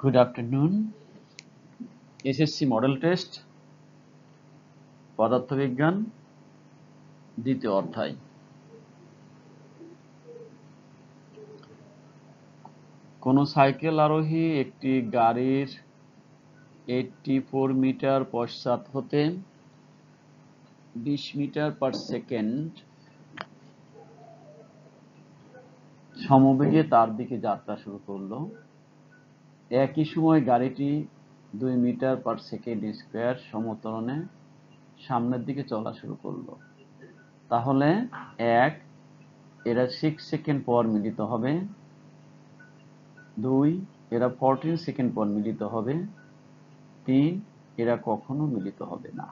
Good afternoon. SSC model test পদার্থবিজ্ঞান দ্বিতীয় অধ্যায়। কোন সাইকেল আরোহী একটি গাড়ির 84 মিটার পশ্চাৎ হতে 20 মিটার পার সেকেন্ড সমবেগে তার দিকে যাত্রা শুরু করলো। একই সময় গাড়িটি 2 মিটার পার সেকেন্ড স্কয়ার সমত্বরণে সামনের দিকে চলা শুরু করলো। তাহলে 1 এরা 6 সেকেন্ড পর মিলিত হবে, 2 এরা 14 সেকেন্ড পর মিলিত হবে, 3 এরা কখনো মিলিত হবে না।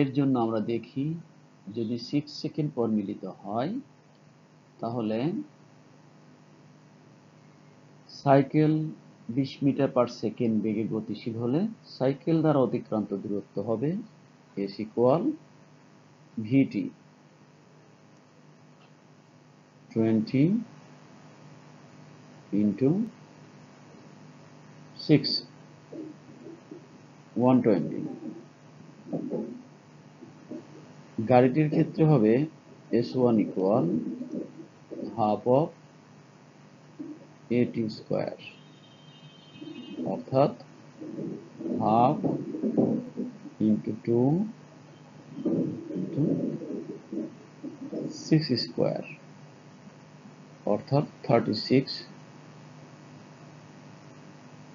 এর জন্য আমরা দেখি, যদি 6 সেকেন্ড পর মিলিত হয় তাহলে সাইকেল 20 মিটার পার সেকেন্ড বেগে গতিশীল হলে সাইকেল দ্বারা অতিক্রান্ত দূরত্ব হবে S = VT 20 into 6 120। গাড়িটির ক্ষেত্রে হবে S1 = half of AT square, অর্থাৎ half into 2 into 6 square, অর্থাৎ 36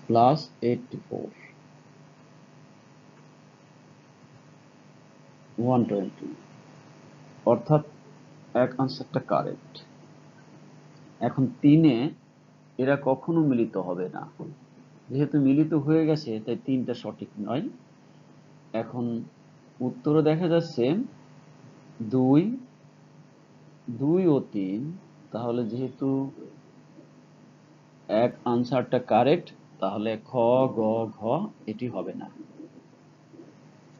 plus 84 120, অর্থাৎ এক আনসারটা কারেক্ট। এখন 3-এ এরা কখনো মিলিত হবে না, যেহেতু মিলিত হয়ে গেছে তাই 3টা সঠিক নয়। এখন উত্তরে দেখা যাচ্ছে 2 ও 3, তাহলে যেহেতু এক আনসারটা কারেক্ট তাহলে খ, গ, ঘ এটি হবে না,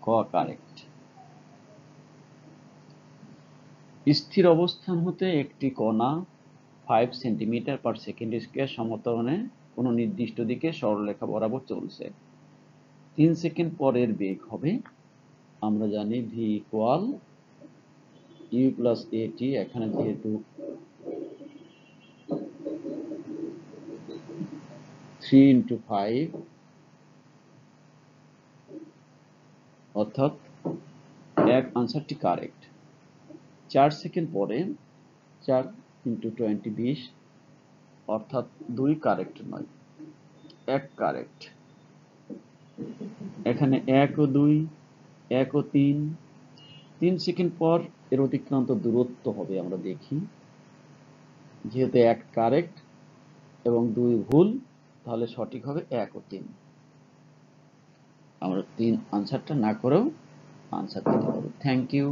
ক কারেক্ট। স্থির অবস্থান হতে একটি কণা 5 সেন্টিমিটার পার সেকেন্ড স্কয়ার সমত্বরণে কোনো নির্দিষ্ট দিকে সরলরেখা বরাবর চলছে। 3 সেকেন্ড পরের বেগ হবে, আমরা জানি v = u + at। এখানে যেহেতু 3 into 5, অর্থাৎ এক আনসারটি কারেক্ট। 4 সেকেন্ড পরে 4 into 20 20, অর্থাৎ 2 কারেক্ট নয়, 1 কারেক্ট। এখানে 1 ও 2, 1 ও 3, 3 সেকেন্ড পর এর অতিক্রান্ত দূরত্ব হবে, আমরা দেখি যেহেতু 1 কারেক্ট এবং 2 ভুল, তাহলে সঠিক হবে 1 ও 3। আমরা 3 আনসারটা না করেও আনসার দিতে পারবো। Thank you,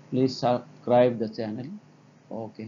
please subscribe the channel. Okay.